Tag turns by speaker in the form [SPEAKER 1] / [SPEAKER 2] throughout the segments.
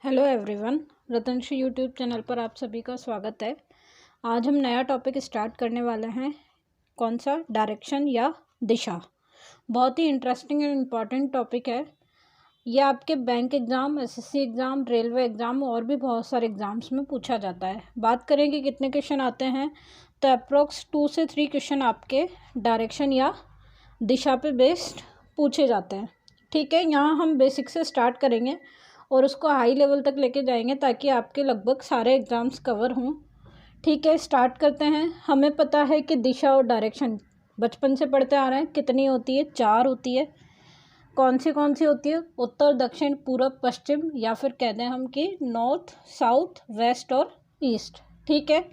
[SPEAKER 1] Hello everyone, रतनश्री YouTube channel पर आप सभी का स्वागत है। आज हम नया टॉपिक स्टार्ट करने वाले हैं। कौन सा? डायरेक्शन या दिशा। बहुत ही इंटरेस्टिंग एंड इम्पॉर्टेंट टॉपिक है। ये आपके bank exam, SSC exam, railway exam और भी बहुत सारे एग्ज़ाम्स में पूछा जाता है। बात करें कि कितने क्वेश्चन आते हैं, तो अप्रोक्स 2 से 3 क्वेश्चन आपके डायरेक्शन या दिशा पे बेस्ड पूछे जाते हैं। ठीक है, यहाँ हम बेसिक से स्टार्ट करेंगे और उसको हाई लेवल तक लेके जाएंगे ताकि आपके लगभग सारे एग्ज़ाम्स कवर हों। ठीक है, स्टार्ट करते हैं। हमें पता है कि दिशा और डायरेक्शन बचपन से पढ़ते आ रहे हैं। कितनी होती है? 4 होती है। कौन सी होती है? उत्तर, दक्षिण, पूरब, पश्चिम, या फिर कहते हैं हम कि नॉर्थ, साउथ, वेस्ट और ईस्ट। ठीक है,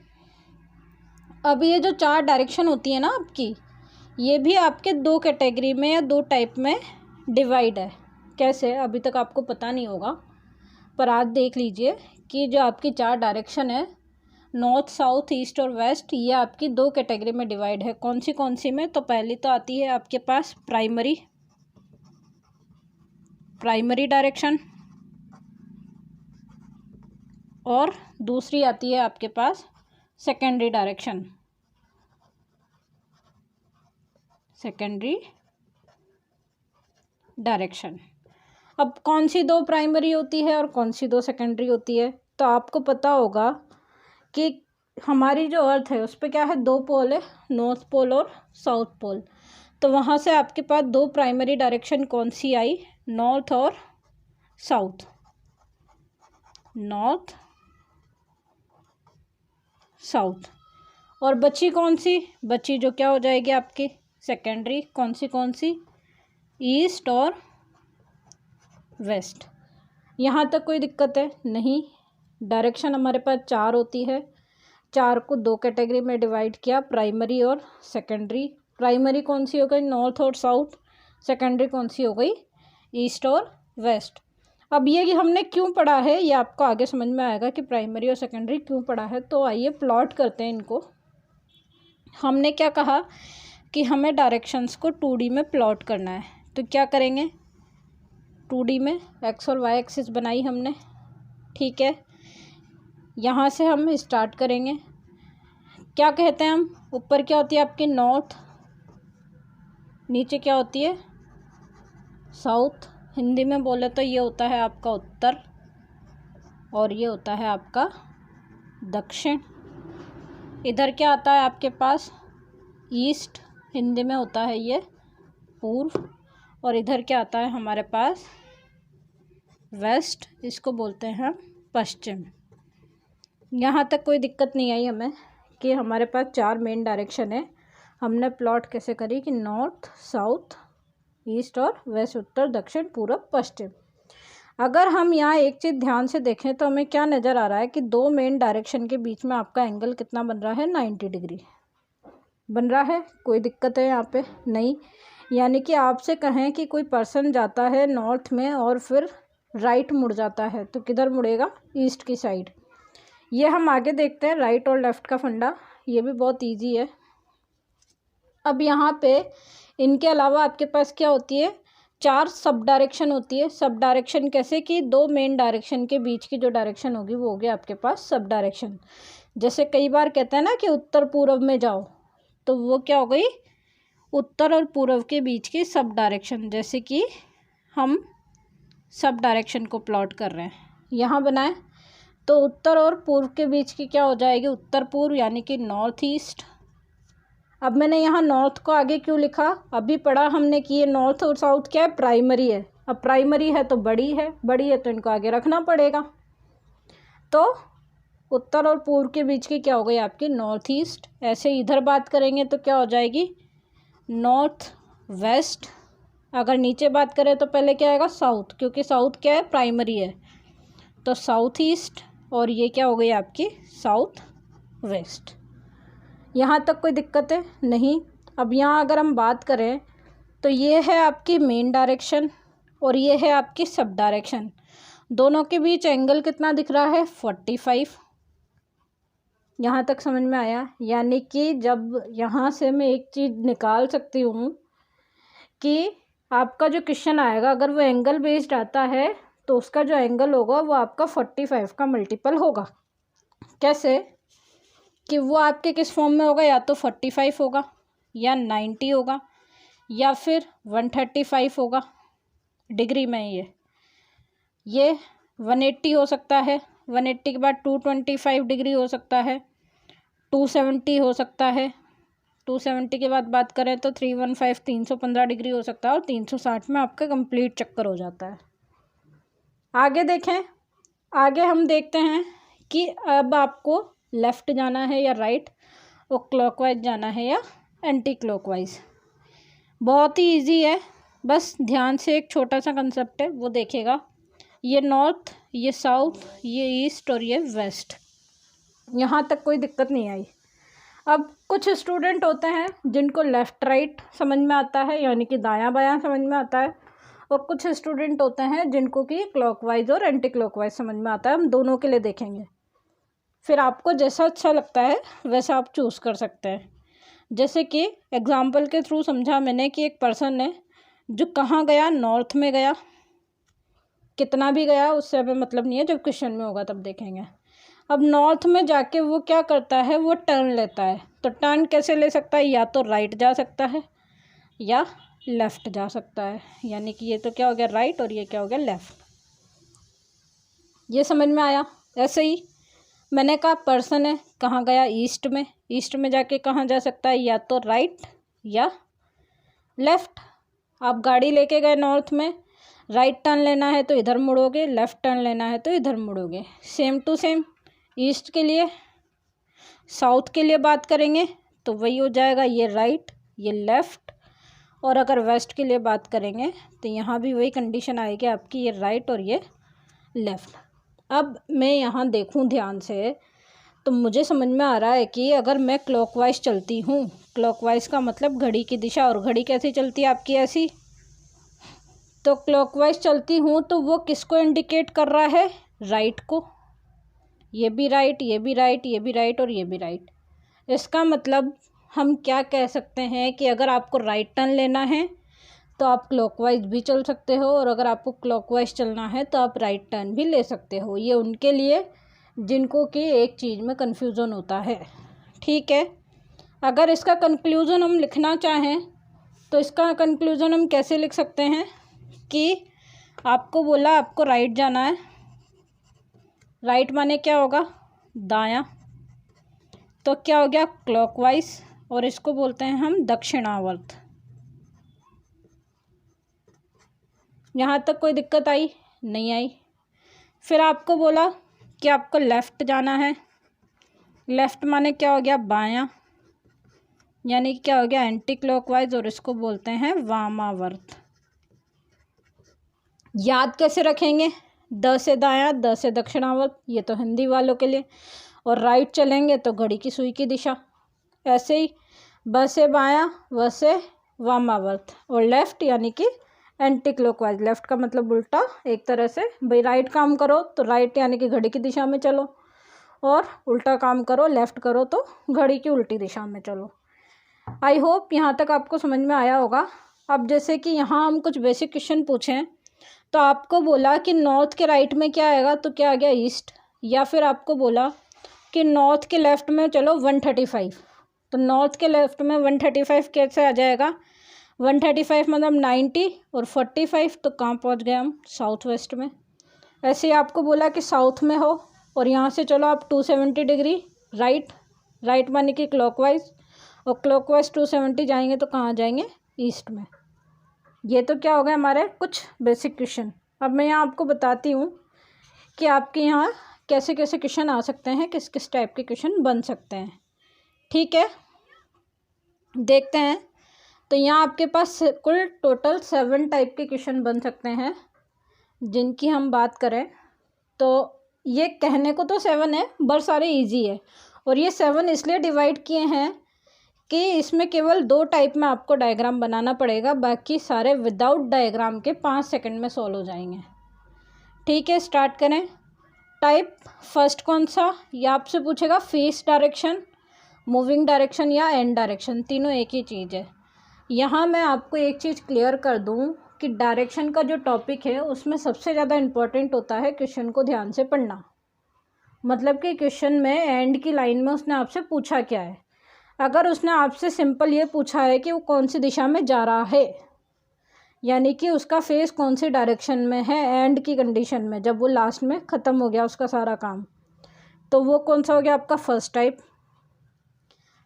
[SPEAKER 1] अब ये जो 4 डायरेक्शन होती है ना आपकी, ये भी आपके 2 कैटेगरी में या 2 टाइप में डिवाइड है। कैसे? अभी तक आपको पता नहीं होगा, पर आज देख लीजिए कि जो आपकी 4 डायरेक्शन है, नॉर्थ, साउथ, ईस्ट और वेस्ट, ये आपकी 2 कैटेगरी में डिवाइड है। कौन सी में? तो पहली तो आती है आपके पास प्राइमरी डायरेक्शन, और दूसरी आती है आपके पास सेकेंडरी डायरेक्शन। अब कौन सी 2 प्राइमरी होती है और कौन सी 2 सेकेंडरी होती है? तो आपको पता होगा कि हमारी जो अर्थ है उस पर क्या है, 2 पोल है, नॉर्थ पोल और साउथ पोल। तो वहाँ से आपके पास 2 प्राइमरी डायरेक्शन कौन सी आई? नॉर्थ और साउथ। North, south. और बची कौन सी? बची जो क्या हो जाएगी आपकी सेकेंडरी। कौन सी? ईस्ट और वेस्ट। यहाँ तक कोई दिक्कत है? नहीं। डायरेक्शन हमारे पास 4 होती है। 4 को 2 कैटेगरी में डिवाइड किया, प्राइमरी और सेकेंडरी। प्राइमरी कौन सी हो गई? नॉर्थ और साउथ। सेकेंडरी कौन सी हो गई? ईस्ट और वेस्ट। अब ये कि हमने क्यों पढ़ा है, ये आपको आगे समझ में आएगा कि प्राइमरी और सेकेंडरी क्यों पढ़ा है। तो आइए प्लॉट करते हैं इनको। हमने क्या कहा कि हमें डायरेक्शंस को 2D में प्लॉट करना है। तो क्या करेंगे? 2D में एक्स और वाई एक्सिस बनाई हमने। ठीक है, यहाँ से हम स्टार्ट करेंगे। क्या कहते हैं हम? ऊपर क्या होती है आपकी? नॉर्थ। नीचे क्या होती है? साउथ। हिंदी में बोले तो ये होता है आपका उत्तर और ये होता है आपका दक्षिण। इधर क्या आता है आपके पास? ईस्ट। हिंदी में होता है ये पूर्व। और इधर क्या आता है हमारे पास? वेस्ट। इसको बोलते हैं पश्चिम। यहाँ तक कोई दिक्कत नहीं आई हमें कि हमारे पास 4 मेन डायरेक्शन है। हमने प्लॉट कैसे करी कि नॉर्थ, साउथ, ईस्ट और वेस्ट, उत्तर, दक्षिण, पूरब, पश्चिम। अगर हम यहाँ एक चीज़ ध्यान से देखें तो हमें क्या नज़र आ रहा है कि 2 मेन डायरेक्शन के बीच में आपका एंगल कितना बन रहा है? 90 डिग्री बन रहा है। कोई दिक्कत है यहाँ पे? नहीं। यानी कि आपसे कहें कि कोई पर्सन जाता है नॉर्थ में और फिर राइट मुड़ जाता है, तो किधर मुड़ेगा? ईस्ट की साइड। ये हम आगे देखते हैं, राइट और लेफ़्ट का फंडा। ये भी बहुत ईजी है। अब यहाँ पे इनके अलावा आपके पास क्या होती है? 4 सब डायरेक्शन होती है। सब डायरेक्शन कैसे कि 2 मेन डायरेक्शन के बीच की जो डायरेक्शन होगी वो होगी आपके पास सब डायरेक्शन। जैसे कई बार कहते हैं ना कि उत्तर पूर्व में जाओ, तो वो क्या हो गई? उत्तर और पूर्व के बीच की सब डायरेक्शन। जैसे कि हम सब डायरेक्शन को प्लॉट कर रहे हैं, यहाँ बनाए, तो उत्तर और पूर्व के बीच की क्या हो जाएगी? उत्तर पूर्व, यानी कि नॉर्थ ईस्ट। अब मैंने यहाँ नॉर्थ को आगे क्यों लिखा? अभी पढ़ा हमने कि ये नॉर्थ और साउथ क्या है? प्राइमरी है। अब प्राइमरी है तो बड़ी है तो इनको आगे रखना पड़ेगा। तो उत्तर और पूर्व के बीच की क्या हो गई आपकी? North east. ऐसे इधर बात करेंगे तो क्या हो जाएगी? North west. अगर नीचे बात करें तो पहले क्या आएगा? साउथ, क्योंकि साउथ क्या है? प्राइमरी है। तो साउथ ईस्ट। और ये क्या हो गई आपकी? South west. यहाँ तक कोई दिक्कत है? नहीं। अब यहाँ अगर हम बात करें तो ये है आपकी मेन डायरेक्शन और ये है आपकी सब डायरेक्शन। दोनों के बीच एंगल कितना दिख रहा है? 45। यहाँ तक समझ में आया? यानी कि जब यहाँ से मैं एक चीज़ निकाल सकती हूँ कि आपका जो क्वेश्चन आएगा, अगर वो एंगल बेस्ड आता है तो उसका जो एंगल होगा वो आपका 45 का मल्टीपल होगा। कैसे कि वो आपके किस फॉर्म में होगा, या तो 45 होगा या 90 होगा या फिर 135 होगा डिग्री में। ये 180 हो सकता है, 180 के बाद 225 डिग्री हो सकता है, 270 हो सकता है, 270 के बाद बात करें तो 315 315 डिग्री हो सकता है, और 360 में आपका कंप्लीट चक्कर हो जाता है। आगे देखें, आगे हम देखते हैं कि अब आपको लेफ़्ट जाना है या राइट, और क्लॉकवाइज जाना है या एंटी क्लॉकवाइज। बहुत ही इजी है, बस ध्यान से एक छोटा सा कंसेप्ट है वो देखेगा। ये नॉर्थ, ये साउथ, ये ईस्ट और ये वेस्ट, यहाँ तक कोई दिक्कत नहीं आई। अब कुछ स्टूडेंट होते हैं जिनको लेफ़्ट राइट समझ में आता है, यानी कि दायां बायां समझ में आता है, और कुछ स्टूडेंट होते हैं जिनको कि क्लॉकवाइज और एंटी क्लॉकवाइज समझ में आता है। हम दोनों के लिए देखेंगे, फिर आपको जैसा अच्छा लगता है वैसा आप चूज़ कर सकते हैं। जैसे कि एग्जाम्पल के थ्रू समझा मैंने कि एक पर्सन है जो कहाँ गया, नॉर्थ में गया, कितना भी गया उससे हमें मतलब नहीं है, जब क्वेश्चन में होगा तब देखेंगे। अब नॉर्थ में जाके वो क्या करता है, वो टर्न लेता है। तो टर्न कैसे ले सकता है, या तो राइट जा सकता है या लेफ़्ट जा सकता है, यानी कि ये तो क्या हो गया राइट और ये क्या हो गया लेफ़्ट। ये समझ में आया। ऐसे ही मैंने कहा पर्सन है कहाँ गया, ईस्ट में, ईस्ट में जाके कहाँ जा सकता है, या तो राइट या लेफ़्ट। आप गाड़ी लेके गए नॉर्थ में, राइट टर्न लेना है तो इधर मुड़ोगे, लेफ़्ट टर्न लेना है तो इधर मुड़ोगे। सेम टू सेम ईस्ट के लिए, साउथ के लिए बात करेंगे तो वही हो जाएगा, ये राइट ये लेफ़्ट। और अगर वेस्ट के लिए बात करेंगे तो यहाँ भी वही कंडीशन आएगी आपकी, ये राइट और ये लेफ़्ट। अब मैं यहाँ देखूँ ध्यान से तो मुझे समझ में आ रहा है कि अगर मैं क्लॉकवाइज चलती हूँ, क्लॉकवाइज का मतलब घड़ी की दिशा, और घड़ी कैसी चलती है आपकी ऐसी, तो क्लॉकवाइज चलती हूँ तो वो किसको इंडिकेट कर रहा है, राइट को। ये भी राइट, ये भी राइट, ये भी राइट और ये भी राइट। इसका मतलब हम क्या कह सकते हैं कि अगर आपको राइट टर्न लेना है तो आप क्लॉकवाइज भी चल सकते हो, और अगर आपको क्लॉकवाइज चलना है तो आप राइट टर्न भी ले सकते हो। ये उनके लिए जिनको कि एक चीज़ में कन्फ्यूज़न होता है, ठीक है। अगर इसका कंक्लूज़न हम लिखना चाहें तो इसका कंक्लूज़न हम कैसे लिख सकते हैं कि आपको बोला आपको राइट जाना है, राइट माने क्या होगा, दायां, तो क्या हो गया क्लॉकवाइज, और इसको बोलते हैं हम दक्षिणावर्त। यहाँ तक कोई दिक्कत आई, नहीं आई। फिर आपको बोला कि आपको लेफ़्ट जाना है, लेफ़्ट माने क्या हो गया बायां, यानी कि क्या हो गया एंटी क्लॉकवाइज, और इसको बोलते हैं वामावर्त। याद कैसे रखेंगे, द से दायां, द से दक्षिणावर्त, ये तो हिंदी वालों के लिए, और राइट चलेंगे तो घड़ी की सुई की दिशा। ऐसे ही ब से बायां, व से वामावर्त, और लेफ़्ट यानी कि एंटी क्लॉकवाइज। लेफ़्ट का मतलब उल्टा, एक तरह से भाई राइट काम करो तो राइट यानी कि घड़ी की दिशा में चलो, और उल्टा काम करो लेफ़्ट करो तो घड़ी की उल्टी दिशा में चलो। आई होप यहाँ तक आपको समझ में आया होगा। अब जैसे कि यहाँ हम कुछ बेसिक क्वेश्चन पूछें तो आपको बोला कि नॉर्थ के राइट में क्या आएगा, तो क्या आ गया ईस्ट, या फिर आपको बोला कि नॉर्थ के लेफ़्ट में चलो 135, तो नॉर्थ के लेफ़्ट में 135 कैसे आ जाएगा, 135 मतलब 90 और 45, तो कहाँ पहुँच गए हम, साउथ वेस्ट में। ऐसे ही आपको बोला कि साउथ में हो और यहाँ से चलो आप 270 डिग्री राइट, राइट माने कि क्लॉकवाइज, और क्लॉकवाइज 270 जाएंगे तो कहाँ जाएंगे, ईस्ट में। ये तो क्या हो गया हमारे कुछ बेसिक क्वेश्चन। अब मैं यहाँ आपको बताती हूँ कि आपके यहाँ कैसे कैसे क्वेश्चन आ सकते हैं, किस किस टाइप के क्वेश्चन बन सकते हैं, ठीक है। देखते हैं, तो यहाँ आपके पास कुल टोटल 7 टाइप के क्वेश्चन बन सकते हैं जिनकी हम बात करें तो ये कहने को तो 7 है बट सारे इजी है, और ये 7 इसलिए डिवाइड किए हैं कि इसमें केवल 2 टाइप में आपको डायग्राम बनाना पड़ेगा, बाकी सारे विदाउट डायग्राम के 5 सेकंड में सॉल्व हो जाएंगे, ठीक है। स्टार्ट करें। टाइप फर्स्ट कौन सा, ये आपसे पूछेगा फेस डायरेक्शन, मूविंग डायरेक्शन या एंड डायरेक्शन, तीनों एक ही चीज़ है। यहाँ मैं आपको एक चीज़ क्लियर कर दूँ कि डायरेक्शन का जो टॉपिक है उसमें सबसे ज़्यादा इम्पोर्टेंट होता है क्वेश्चन को ध्यान से पढ़ना। मतलब कि क्वेश्चन में एंड की लाइन में उसने आपसे पूछा क्या है। अगर उसने आपसे सिंपल ये पूछा है कि वो कौन सी दिशा में जा रहा है, यानी कि उसका फेस कौन सी डायरेक्शन में है एंड की कंडीशन में, जब वो लास्ट में ख़त्म हो गया उसका सारा काम, तो वो कौन सा हो गया आपका first type.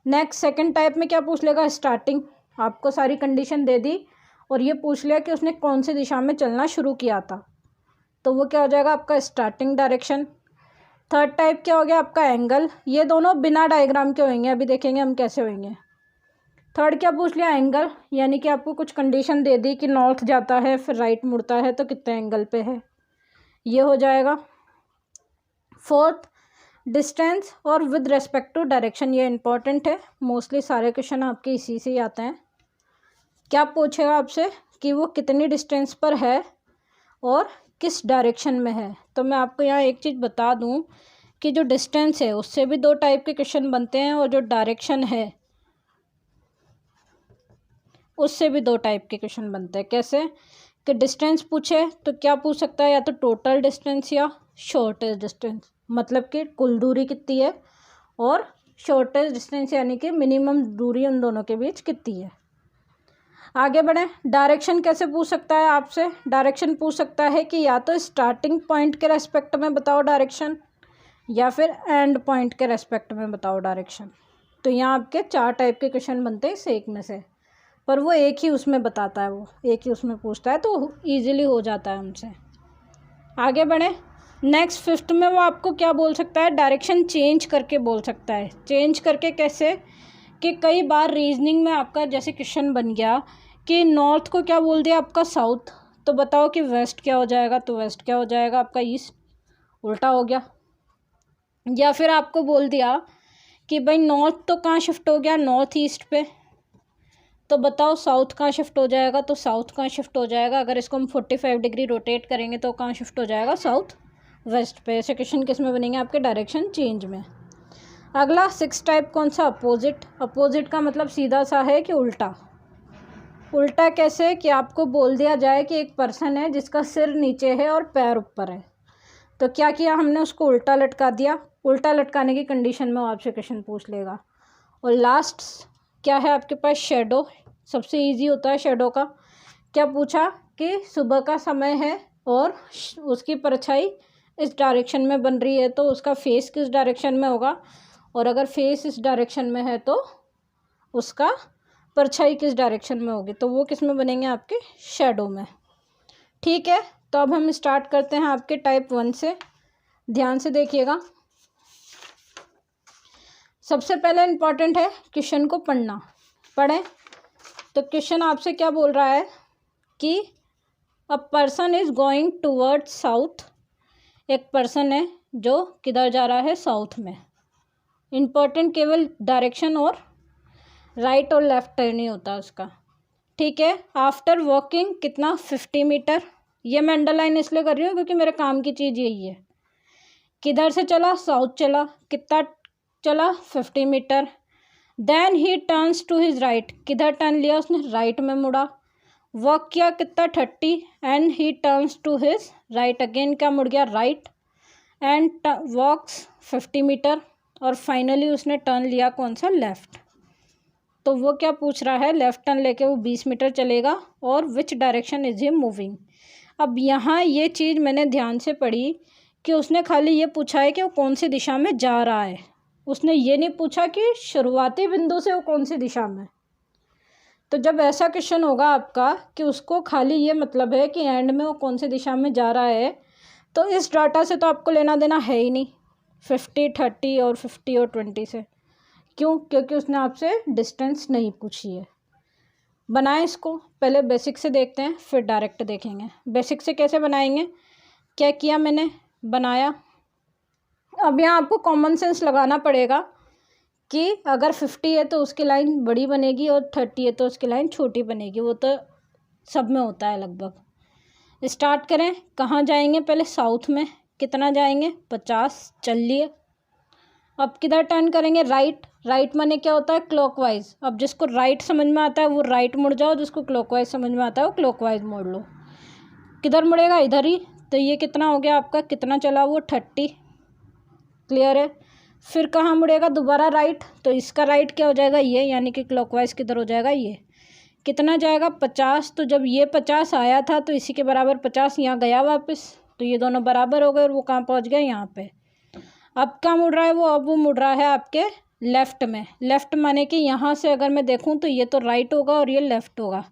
[SPEAKER 1] Next second type में क्या पूछ लेगा, स्टार्टिंग, आपको सारी कंडीशन दे दी और ये पूछ लिया कि उसने कौन सी दिशा में चलना शुरू किया था, तो वो क्या हो जाएगा आपका स्टार्टिंग डायरेक्शन। थर्ड टाइप क्या हो गया आपका एंगल। ये दोनों बिना डायग्राम के होंगे, अभी देखेंगे हम कैसे होंगे। थर्ड क्या पूछ लिया, एंगल, यानी कि आपको कुछ कंडीशन दे दी कि नॉर्थ जाता है फिर राइट मुड़ता है तो कितने एंगल पे है, ये हो जाएगा। फोर्थ डिस्टेंस और विद रेस्पेक्ट टू डायरेक्शन, ये इंपॉर्टेंट है, मोस्टली सारे क्वेश्चन आपके इसी से ही आते हैं। क्या पूछेगा आपसे कि वो कितनी डिस्टेंस पर है और किस डायरेक्शन में है। तो मैं आपको यहाँ एक चीज़ बता दूँ कि जो डिस्टेंस है उससे भी दो टाइप के क्वेश्चन बनते हैं और जो डायरेक्शन है उससे भी दो टाइप के क्वेश्चन बनते हैं। कैसे कि डिस्टेंस पूछे तो क्या पूछ सकता है, या तो टोटल डिस्टेंस या शॉर्टेस्ट डिस्टेंस, मतलब कि कुल दूरी कितनी है, और शॉर्टेस्ट डिस्टेंस यानी कि मिनिमम दूरी उन दोनों के बीच कितनी है। आगे बढ़ें, डायरेक्शन कैसे पूछ सकता है आपसे। डायरेक्शन पूछ सकता है कि या तो स्टार्टिंग पॉइंट के रेस्पेक्ट में बताओ डायरेक्शन, या फिर एंड पॉइंट के रेस्पेक्ट में बताओ डायरेक्शन। तो यहाँ आपके चार टाइप के क्वेश्चन बनते हैं इस एक में से, पर वो एक ही उसमें बताता है, वो एक ही उसमें पूछता है, तो ईजिली हो जाता है हमसे। आगे बढ़ें, नेक्स्ट फिफ्थ में वो आपको क्या बोल सकता है, डायरेक्शन चेंज करके बोल सकता है। चेंज करके कैसे कि कई बार रीजनिंग में आपका जैसे क्वेश्चन बन गया कि नॉर्थ को क्या बोल दिया आपका साउथ, तो बताओ कि वेस्ट क्या हो जाएगा, तो वेस्ट क्या हो जाएगा आपका ईस्ट, उल्टा हो गया। या फिर आपको बोल दिया कि भाई नॉर्थ तो कहाँ शिफ्ट हो गया, नॉर्थ ईस्ट पे, तो बताओ साउथ कहाँ शिफ्ट हो जाएगा, तो साउथ कहाँ शिफ्ट हो जाएगा। अगर इसको हम 45 डिग्री रोटेट करेंगे तो कहाँ शिफ्ट हो जाएगा, साउथ वेस्ट पे। ऐसे क्वेश्चन किस में बनेंगे आपके, डायरेक्शन चेंज में। अगला सिक्स टाइप कौन सा, अपोजिट। अपोजिट का मतलब सीधा सा है कि उल्टा। उल्टा कैसे कि आपको बोल दिया जाए कि एक पर्सन है जिसका सिर नीचे है और पैर ऊपर है, तो क्या किया हमने, उसको उल्टा लटका दिया। उल्टा लटकाने की कंडीशन में वो आपसे क्वेश्चन पूछ लेगा। और लास्ट क्या है आपके पास, शेडो। सबसे इजी होता है शेडो का। क्या पूछा कि सुबह का समय है और उसकी परछाई इस डायरेक्शन में बन रही है, तो उसका फेस किस डायरेक्शन में होगा, और अगर फेस इस डायरेक्शन में है तो उसका परछाई किस डायरेक्शन में होगी, तो वो किस में बनेंगे आपके, शेडो में। ठीक है, तो अब हम स्टार्ट करते हैं आपके टाइप 1 से। ध्यान से देखिएगा। सबसे पहले इम्पॉर्टेंट है क्वेश्चन को पढ़ना। पढ़ें तो क्वेश्चन आपसे क्या बोल रहा है कि a person is going towards south. एक पर्सन है जो किधर जा रहा है, साउथ में। इम्पॉर्टेंट केवल डायरेक्शन और राइट और लेफ्ट टर्न ही होता है उसका। ठीक है, आफ्टर वॉकिंग कितना, 50 मीटर। ये मैं अंडरलाइन इसलिए कर रही हूँ क्योंकि मेरे काम की चीज़ यही है। किधर से चला, साउथ चला, कितना चला, 50 metre. Then he turns to his right, किधर टर्न लिया उसने, राइट में मुड़ा। वॉक किया कितना, 30, and he turns to his right, again क्या मुड़ गया, राइट, एंड वॉक्स 50 मीटर। और फाइनली उसने टर्न लिया कौन सा, लेफ़्ट। तो वो क्या पूछ रहा है, लेफ़्ट टर्न लेके वो 20 मीटर चलेगा, और which direction is he moving. अब यहाँ ये चीज़ मैंने ध्यान से पढ़ी कि उसने खाली ये पूछा है कि वो कौन सी दिशा में जा रहा है, उसने ये नहीं पूछा कि शुरुआती बिंदु से वो कौन सी दिशा में। तो जब ऐसा क्वेश्चन होगा आपका कि उसको खाली ये मतलब है कि एंड में वो कौन सी दिशा में जा रहा है, तो इस डाटा से तो आपको लेना देना है ही नहीं 50, 30 और 50 और 20 से। क्यों, क्योंकि उसने आपसे डिस्टेंस नहीं पूछी है। बनाएं इसको, पहले बेसिक से देखते हैं फिर डायरेक्ट देखेंगे। बेसिक से कैसे बनाएंगे, क्या किया मैंने, बनाया। अब यहाँ आपको कॉमन सेंस लगाना पड़ेगा कि अगर 50 है तो उसकी लाइन बड़ी बनेगी और 30 है तो उसकी लाइन छोटी बनेगी, वो तो सब में होता है लगभग। स्टार्ट करें, कहाँ जाएंगे, पहले साउथ में कितना जाएंगे, 50 चल लिए। अब किधर टर्न करेंगे, राइट। राइट माने क्या होता है, क्लॉकवाइज। अब जिसको राइट समझ में आता है वो राइट मुड़ जाओ, जिसको क्लॉकवाइज समझ में आता है वो क्लॉकवाइज मोड़ लो। किधर मुड़ेगा, इधर ही। तो ये कितना हो गया आपका, कितना चला वो 30। क्लियर है। फिर कहाँ मुड़ेगा, दोबारा राइट। तो इसका राइट क्या हो जाएगा, ये, यानी कि क्लॉकवाइज किधर हो जाएगा, ये। कितना जाएगा, 50। तो जब ये 50 आया था तो इसी के बराबर 50 यहाँ गया वापस, तो ये दोनों बराबर हो गए और वो कहाँ पहुँच गया, यहाँ पे। अब क्या मुड़ रहा है वो, अब वो मुड़ रहा है आपके लेफ़्ट में। लेफ़्ट माने कि यहाँ से अगर मैं देखूँ तो ये तो राइट होगा और ये लेफ़्ट होगा,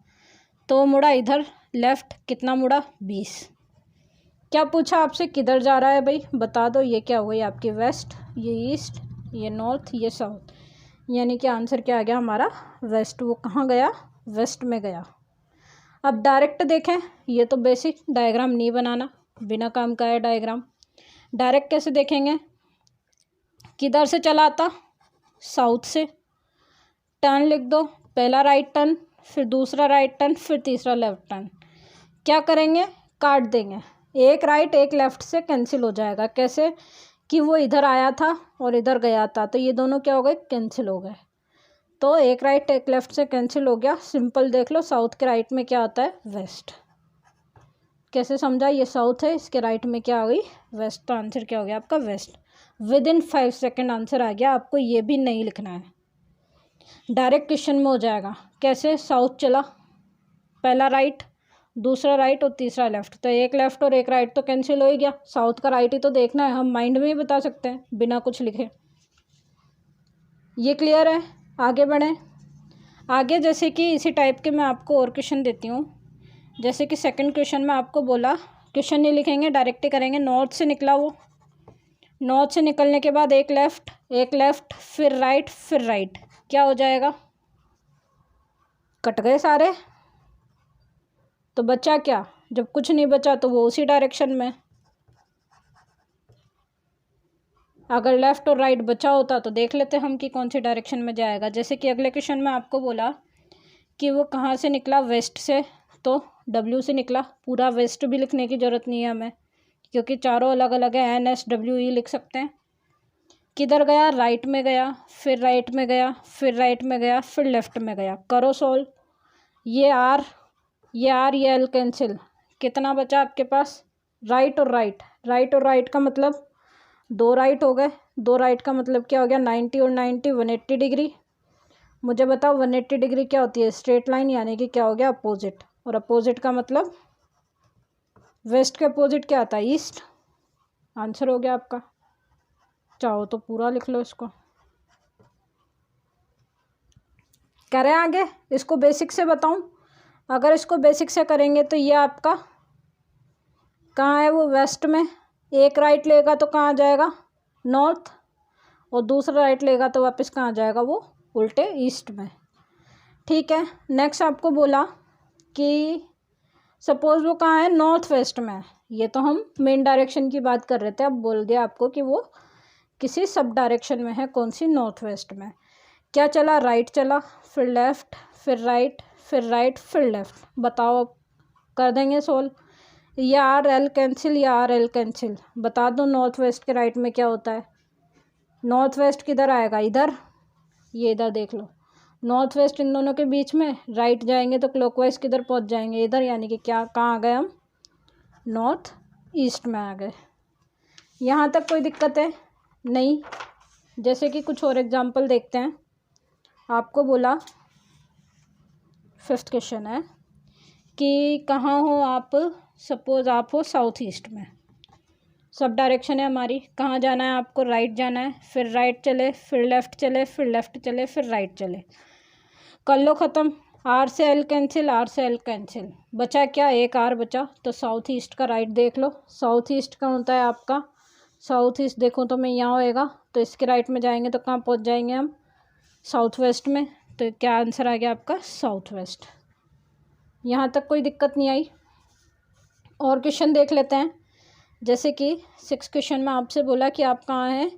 [SPEAKER 1] तो मुड़ा इधर लेफ़्ट। कितना मुड़ा, 20। क्या पूछा आपसे, किधर जा रहा है भाई, बता दो। ये क्या हो गई आपकी वेस्ट, ये ईस्ट, ये नॉर्थ, ये साउथ, यानी कि आंसर क्या आ गया हमारा, वेस्ट। वो कहाँ गया, वेस्ट में गया। अब डायरेक्ट देखें, ये तो बेसिक डायग्राम नहीं बनाना, बिना काम का है डायग्राम। डायरेक्ट कैसे देखेंगे, किधर से चला आता, साउथ से। टर्न लिख दो, पहला राइट टर्न, फिर दूसरा राइट टर्न, फिर तीसरा लेफ्ट टर्न। क्या करेंगे, काट देंगे। एक राइट एक लेफ़्ट से कैंसिल हो जाएगा। कैसे कि वो इधर आया था और इधर गया था, तो ये दोनों क्या हो गए, कैंसिल हो गए। तो एक राइट एक लेफ़्ट से कैंसिल हो गया। सिंपल देख लो, साउथ के राइट में क्या आता है, वेस्ट। कैसे समझा, ये साउथ है, इसके राइट में क्या आ गई, वेस्ट। तो आंसर क्या हो गया आपका, वेस्ट। विदिन 5 सेकेंड आंसर आ गया। आपको ये भी नहीं लिखना है, डायरेक्ट क्वेश्चन में हो जाएगा। कैसे, साउथ चला, पहला राइट, दूसरा राइट और तीसरा लेफ्ट, तो एक लेफ्ट और एक राइट तो कैंसिल हो ही गया। साउथ का राइट ही तो देखना है, हम माइंड में ही बता सकते हैं बिना कुछ लिखे। ये क्लियर है, आगे बढ़ें। आगे जैसे कि इसी टाइप के मैं आपको और क्वेश्चन देती हूँ। जैसे कि सेकंड क्वेश्चन में आपको बोला, क्वेश्चन नहीं लिखेंगे, डायरेक्ट ही करेंगे। नॉर्थ से निकला वो, नॉर्थ से निकलने के बाद एक लेफ़्ट, फिर राइट, फिर राइट, क्या हो जाएगा, कट गए सारे। तो बचा क्या, जब कुछ नहीं बचा तो वो उसी डायरेक्शन में। अगर लेफ़्ट और राइट बचा होता तो देख लेते हम कि कौन सी डायरेक्शन में जाएगा। जैसे कि अगले क्वेश्चन में आपको बोला कि वो कहाँ से निकला, वेस्ट से, तो डब्ल्यू से निकला। पूरा वेस्ट भी लिखने की ज़रूरत नहीं है हमें, क्योंकि चारों अलग अलग है, NSWE लिख सकते हैं। किधर गया, राइट में गया, फिर राइट में गया, फिर राइट में गया, फिर लेफ़्ट में गया। करो सोल्व। ये आर, ये एल कैंसिल। कितना बचा आपके पास, राइट और राइट। राइट और राइट का मतलब 2 राइट हो गए। 2 राइट का मतलब क्या हो गया, 90 और 90 180 डिग्री। मुझे बताओ 180 डिग्री क्या होती है, स्ट्रेट लाइन, यानी कि क्या हो गया, अपोजिट। और अपोजिट का मतलब, वेस्ट के अपोजिट क्या आता है, ईस्ट। आंसर हो गया आपका। चाहो तो पूरा लिख लो इसको। करें आगे, इसको बेसिक से बताऊं। अगर इसको बेसिक से करेंगे तो ये आपका कहाँ है, वो वेस्ट में। एक राइट लेगा तो कहाँ जाएगा, नॉर्थ, और दूसरा राइट लेगा तो वापस कहाँ जाएगा, वो उल्टे ईस्ट में। ठीक है। नेक्स्ट आपको बोला कि सपोज़ वो कहाँ है, नॉर्थ वेस्ट में। ये तो हम मेन डायरेक्शन की बात कर रहे थे, अब बोल दिया आपको कि वो किसी सब डायरेक्शन में है, कौन सी, नॉर्थ वेस्ट में। क्या चला, राइट चला, फिर लेफ़्ट, फिर राइट, फिर राइट, फिर लेफ़्ट। बताओ, अब कर देंगे सोल्व। या आर एल कैंसिल, या आर एल कैंसिल। बता दो नॉर्थ वेस्ट के राइट में क्या होता है। नॉर्थ वेस्ट किधर आएगा, इधर। ये इधर देख लो, नॉर्थ वेस्ट इन दोनों के बीच में। राइट जाएंगे तो क्लॉकवाइज किधर पहुंच जाएंगे, इधर, यानी कि क्या, कहाँ आ गए हम, नॉर्थ ईस्ट में आ गए। यहाँ तक कोई दिक्कत है नहीं। जैसे कि कुछ और एग्जांपल देखते हैं। आपको बोला, 5th क्वेश्चन है कि कहाँ हो आप, सपोज़ आप हो साउथ ईस्ट में। सब डायरेक्शन है हमारी, कहाँ जाना है आपको, राइट जाना है, फिर राइट चले, फिर लेफ़्ट चले, फिर लेफ़्ट चले, फिर राइट चले। कर लो ख़त्म। आर से एल कैंसिल, आर से एल कैंसिल। बचा क्या, एक आर बचा। तो साउथ ईस्ट का राइट देख लो। साउथ ईस्ट का होता है आपका, साउथ ईस्ट देखो तो मैं यहाँ होएगा, तो इसके राइट में जाएंगे तो कहाँ पहुँच जाएंगे हम, साउथ वेस्ट में। तो क्या आंसर आ गया आपका, साउथ वेस्ट। यहाँ तक कोई दिक्कत नहीं आई। और क्वेश्चन देख लेते हैं। जैसे कि 6th क्वेश्चन में आपसे बोला कि आप कहाँ हैं,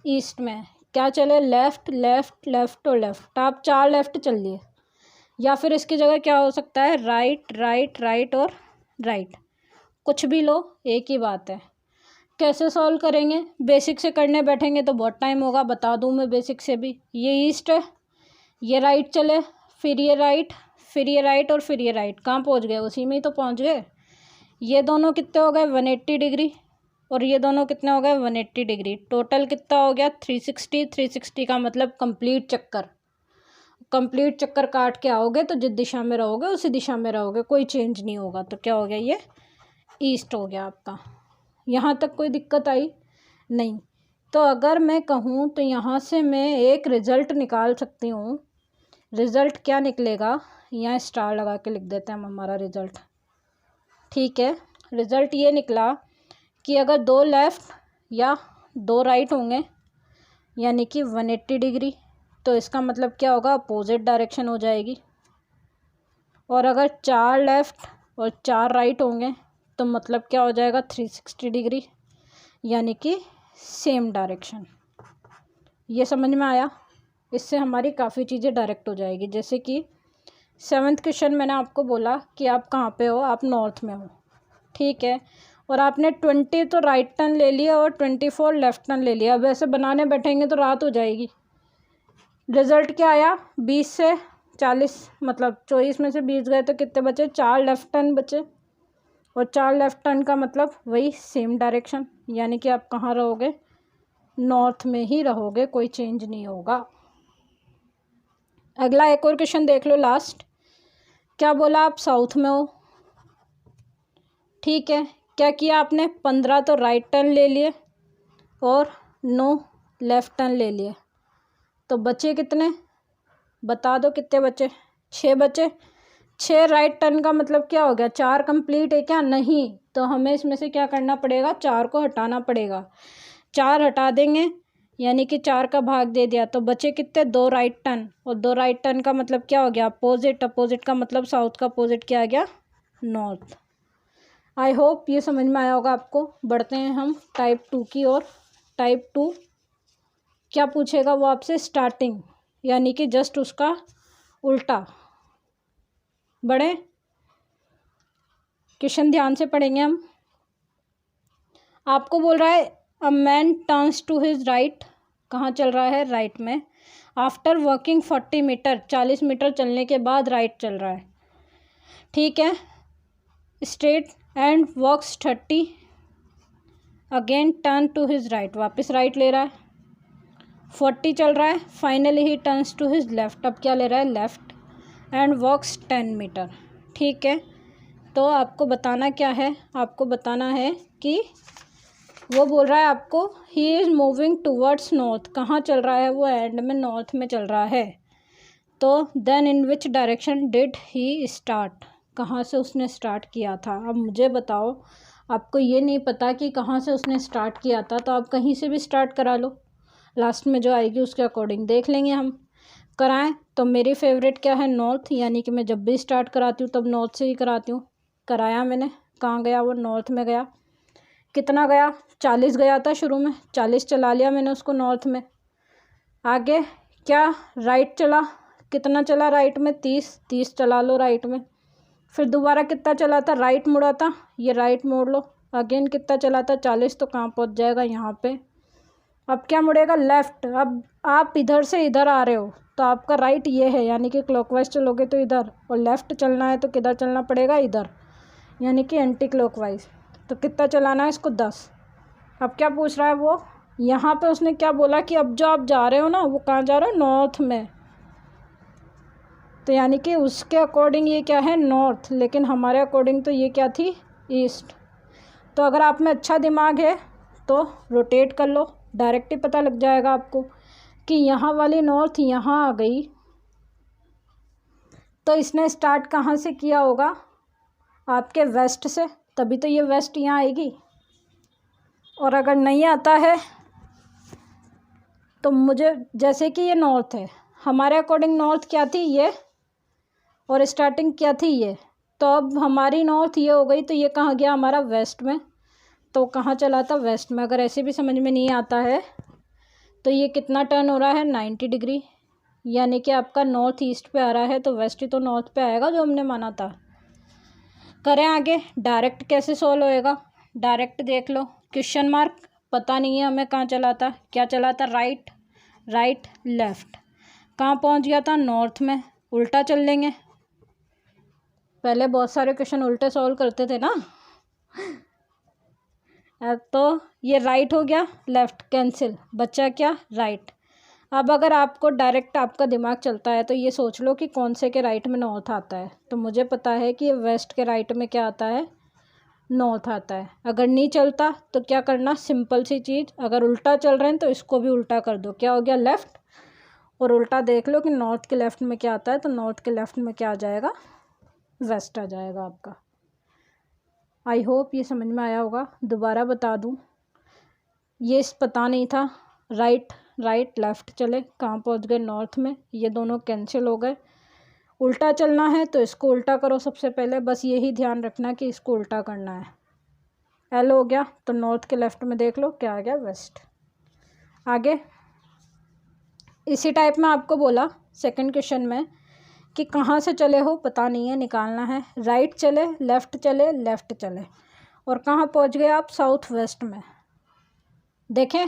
[SPEAKER 1] ईस्ट में। क्या चले, लेफ़्ट, लेफ़्ट, लेफ़्ट और लेफ़्ट। आप 4 लेफ़्ट चल लिए, या फिर इसकी जगह क्या हो सकता है, राइट, राइट, राइट और राइट। कुछ भी लो, एक ही बात है। कैसे सॉल्व करेंगे? बेसिक से करने बैठेंगे तो बहुत टाइम होगा, बता दूँ मैं बेसिक से भी। ये ईस्ट है, ये राइट चले, फिर ये राइट, फिर ये राइट और फिर ये राइट। कहाँ पहुँच गए? उसी में ही तो पहुँच गए। ये दोनों कितने हो गए? 180 डिग्री, और ये दोनों कितने हो गए? 180 डिग्री। टोटल कितना हो गया? 360। 360 का मतलब कंप्लीट चक्कर। कंप्लीट चक्कर काट के आओगे तो जिस दिशा में रहोगे उसी दिशा में रहोगे, कोई चेंज नहीं होगा। तो क्या हो गया? ये ईस्ट हो गया आपका। यहाँ तक कोई दिक्कत आई नहीं? तो अगर मैं कहूँ तो यहाँ से मैं एक रिज़ल्ट निकाल सकती हूँ। रिज़ल्ट क्या निकलेगा? यहाँ स्टार लगा के लिख देते हैं हम हमारा रिज़ल्ट। ठीक है, रिज़ल्ट ये निकला कि अगर 2 लेफ़्ट या 2 राइट होंगे यानी कि 180 डिग्री, तो इसका मतलब क्या होगा? अपोजिट डायरेक्शन हो जाएगी। और अगर 4 लेफ़्ट और 4 राइट होंगे तो मतलब क्या हो जाएगा? 360 डिग्री, यानी कि सेम डायरेक्शन। ये समझ में आया? इससे हमारी काफ़ी चीज़ें डायरेक्ट हो जाएगी। जैसे कि 7th क्वेश्चन मैंने आपको बोला कि आप कहाँ पे हो? आप नॉर्थ में हो, ठीक है, और आपने 20 तो राइट टर्न ले लिया और 24 लेफ़्ट टर्न ले लिया। अब ऐसे बनाने बैठेंगे तो रात हो जाएगी। रिज़ल्ट क्या आया? 20 से 40, मतलब 24 में से 20 गए तो कितने बचे? 4 लेफ़्ट टर्न बचे, और 4 लेफ़्ट टर्न का मतलब वही सेम डायरेक्शन, यानी कि आप कहाँ रहोगे? नॉर्थ में ही रहोगे, कोई चेंज नहीं होगा। अगला एक और क्वेश्चन देख लो, लास्ट। क्या बोला? आप साउथ में हो, ठीक है। क्या किया आपने? 15 तो राइट टर्न ले लिए और 9 लेफ़्ट टर्न ले लिए, तो बचे कितने? बता दो कितने बचे? 6 बचे। 6 राइट टर्न का मतलब क्या हो गया? 4 कंप्लीट है क्या? नहीं, तो हमें इसमें से क्या करना पड़ेगा? 4 को हटाना पड़ेगा। 4 हटा देंगे यानी कि 4 का भाग दे दिया, तो बचे कितने? 2 राइट टर्न, और 2 राइट टर्न का मतलब क्या हो गया? अपोजिट। अपोजिट का मतलब साउथ का अपोजिट क्या आ गया? नॉर्थ। आई होप ये समझ में आया होगा आपको। बढ़ते हैं हम टाइप 2 की ओर। टाइप 2 क्या पूछेगा वो आपसे? स्टार्टिंग, यानी कि जस्ट उसका उल्टा। बढ़े, क्वेश्चन ध्यान से पढ़ेंगे हम। आपको बोल रहा है a man turns to his right. कहाँ चल रहा है? राइट में। आफ्टर वॉकिंग 40 मीटर, 40 मीटर चलने के बाद राइट चल रहा है, ठीक है। Straight and walks 30, again turn to his right, वापस राइट ले रहा है। 40 चल रहा है, finally he turns to his left, अब क्या ले रहा है? लेफ्ट। एंड वॉक्स 10 मीटर, ठीक है। तो आपको बताना क्या है? आपको बताना है कि वो बोल रहा है आपको he is moving towards north. कहाँ चल रहा है वो? एंड में नॉर्थ में चल रहा है। तो then in which direction did he start? कहाँ से उसने स्टार्ट किया था? अब मुझे बताओ, आपको ये नहीं पता कि कहाँ से उसने स्टार्ट किया था, तो आप कहीं से भी स्टार्ट करा लो, लास्ट में जो आएगी उसके अकॉर्डिंग देख लेंगे हम। कराएं तो मेरी फेवरेट क्या है? नॉर्थ, यानी कि मैं जब भी स्टार्ट कराती हूँ तब नॉर्थ से ही कराती हूँ। कराया मैंने, कहाँ गया वो? नॉर्थ में गया। कितना गया? 40 गया था शुरू में, 40 चला लिया मैंने उसको नॉर्थ में। आगे क्या? राइट चला। कितना चला राइट में? 30 चला लो राइट में। फिर दोबारा कितना चला था? राइट मुड़ा था, ये राइट मोड़ लो। अगेन कितना चला था? 40, तो कहाँ पहुँच जाएगा? यहाँ पे। अब क्या मुड़ेगा? लेफ़्ट। अब आप इधर से इधर आ रहे हो तो आपका राइट ये है, यानी कि क्लॉकवाइज चलोगे तो इधर, और लेफ़्ट चलना है तो किधर चलना पड़ेगा? इधर, यानी कि एंटी क्लॉकवाइज। तो कितना चलाना है इसको? 10। अब क्या पूछ रहा है वो? यहाँ पे उसने क्या बोला कि अब जो आप जा रहे हो ना, वो कहाँ जा रहे हो? नॉर्थ में। तो यानी कि उसके अकॉर्डिंग ये क्या है? नॉर्थ, लेकिन हमारे अकॉर्डिंग तो ये क्या थी? ईस्ट। तो अगर आप में अच्छा दिमाग है तो रोटेट कर लो, डायरेक्ट ही पता लग जाएगा आपको कि यहाँ वाली नॉर्थ यहाँ आ गई, तो इसने स्टार्ट कहाँ से किया होगा? आपके वेस्ट से, तभी तो ये वेस्ट यहाँ आएगी। और अगर नहीं आता है तो मुझे, जैसे कि ये नॉर्थ है, हमारे अकॉर्डिंग नॉर्थ क्या थी? ये, और स्टार्टिंग क्या थी? ये। तो अब हमारी नॉर्थ ये हो गई, तो ये कहाँ गया? हमारा वेस्ट में। तो कहाँ चला था? वेस्ट में। अगर ऐसे भी समझ में नहीं आता है तो ये कितना टर्न हो रहा है? 90 डिग्री, यानी कि आपका नॉर्थ ईस्ट पे आ रहा है, तो वेस्ट ही तो नॉर्थ पे आएगा जो हमने माना था। करें आगे। डायरेक्ट कैसे सॉल्व होएगा? डायरेक्ट देख लो, क्वेश्चन मार्क, पता नहीं है हमें कहाँ चला था, क्या चला था, राइट राइट लेफ्ट, कहाँ पहुँच गया था, नॉर्थ में। उल्टा चल लेंगे, पहले बहुत सारे क्वेश्चन उल्टे सॉल्व करते थे ना। तो ये राइट हो गया, लेफ्ट कैंसिल, बचा क्या, राइट। अब अगर आपको डायरेक्ट आपका दिमाग चलता है तो ये सोच लो कि कौन से के राइट में नॉर्थ आता है। तो मुझे पता है कि वेस्ट के राइट में क्या आता है, नॉर्थ आता है। अगर नहीं चलता तो क्या करना, सिंपल सी चीज़, अगर उल्टा चल रहे हैं तो इसको भी उल्टा कर दो, क्या हो गया, लेफ़्ट, और उल्टा देख लो कि नॉर्थ के लेफ़्ट में क्या आता है, तो नॉर्थ के लेफ़्ट में क्या आ जाएगा, वेस्ट आ जाएगा आपका। आई होप ये समझ में आया होगा। दोबारा बता दूं, ये पता नहीं था, राइट राइट लेफ़्ट चले, कहाँ पहुंच गए, नॉर्थ में, ये दोनों कैंसिल हो गए। उल्टा चलना है तो इसको उल्टा करो सबसे पहले, बस यही ध्यान रखना कि इसको उल्टा करना है। एल हो गया तो नॉर्थ के लेफ़्ट में देख लो क्या आ गया, वेस्ट। आगे इसी टाइप में आपको बोला सेकंड क्वेश्चन में कि कहाँ से चले हो, पता नहीं है, निकालना है। राइट चले, लेफ़्ट चले, लेफ़्ट चले, और कहाँ पहुँच गए आप, साउथ वेस्ट में। देखें,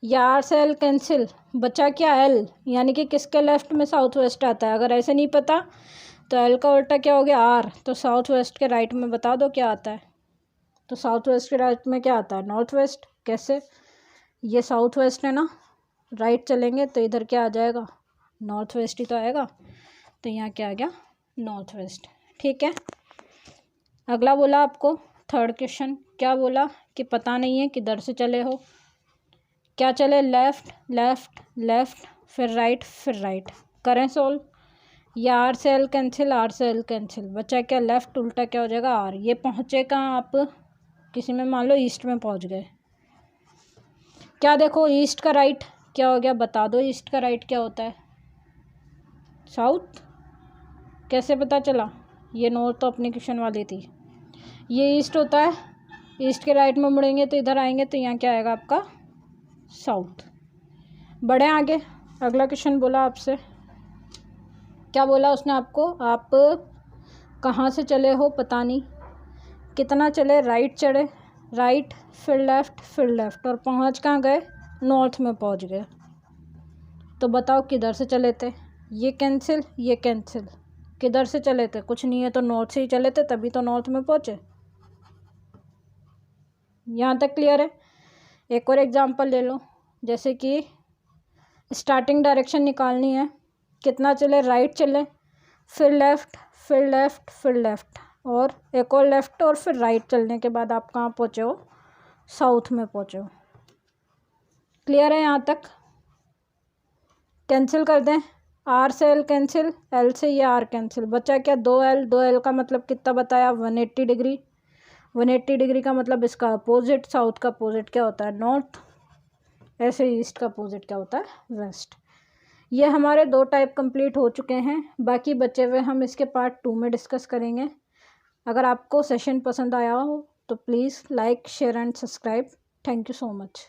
[SPEAKER 1] या आर से एल कैंसिल, बचा क्या, एल, यानी कि किसके लेफ़्ट में साउथ वेस्ट आता है। अगर ऐसे नहीं पता तो एल का उल्टा क्या हो गया, आर, तो साउथ वेस्ट के राइट में बता दो क्या आता है। तो साउथ वेस्ट के राइट में क्या आता है, नॉर्थ वेस्ट। कैसे, ये साउथ वेस्ट है ना, राइट चलेंगे तो इधर क्या आ जाएगा, नॉर्थ वेस्ट ही तो आएगा। तो यहाँ क्या आ गया, नॉर्थ वेस्ट। ठीक है, अगला बोला आपको थर्ड क्वेश्चन, क्या बोला कि पता नहीं है किधर से चले हो, क्या चले, लेफ़्ट लेफ़्ट लेफ़्ट, फिर राइट फिर राइट। करें सोल्व, या आर से एल कैंसिल, आर से एल कैंसिल, बचा क्या, लेफ़्ट, उल्टा क्या हो जाएगा, आर। ये पहुँचे कहाँ आप, किसी में मान लो ईस्ट में पहुँच गए। क्या देखो, ईस्ट का राइट क्या हो गया, बता दो, ईस्ट का राइट क्या होता है, साउथ। कैसे पता चला, ये नॉर्थ तो अपनी क्वेश्चन वाली थी, ये ईस्ट होता है। ईस्ट के राइट में मुड़ेंगे तो इधर आएंगे तो यहाँ क्या आएगा आपका, साउथ। बढ़े आगे, अगला क्वेश्चन बोला आपसे, क्या बोला उसने आपको, आप कहाँ से चले हो पता नहीं, कितना चले, राइट चढ़े, राइट फिर लेफ़्ट फिर लेफ़्ट, और पहुँच कहाँ गए, नॉर्थ में पहुँच गए। तो बताओ किधर से चले थे, ये कैंसिल ये कैंसिल, किधर से चले थे, कुछ नहीं है तो नॉर्थ से ही चले थे, तभी तो नॉर्थ में पहुँचे। यहाँ तक क्लियर है। एक और एग्जांपल ले लो, जैसे कि स्टार्टिंग डायरेक्शन निकालनी है, कितना चले, राइट चले, फिर लेफ़्ट फिर लेफ़्ट फिर लेफ़्ट, और एक और लेफ़्ट, और फिर राइट चलने के बाद आप कहाँ पहुँचे हो, साउथ में पहुँचे हो। क्लियर है यहाँ तक। कैंसिल कर दें, आर से एल कैंसिल, एल से ये आर कैंसिल, बचा क्या, दो एल, दो एल का मतलब कितना बताया, 180 डिग्री। 180 डिग्री का मतलब इसका अपोजिट, साउथ का अपोजिट क्या होता है, नॉर्थ। ऐसे ईस्ट का अपोजिट क्या होता है, वेस्ट। ये हमारे 2 टाइप कंप्लीट हो चुके हैं, बाकी बचे हुए हम इसके पार्ट 2 में डिस्कस करेंगे। अगर आपको सेशन पसंद आया हो तो please like share and subscribe. Thank you so much.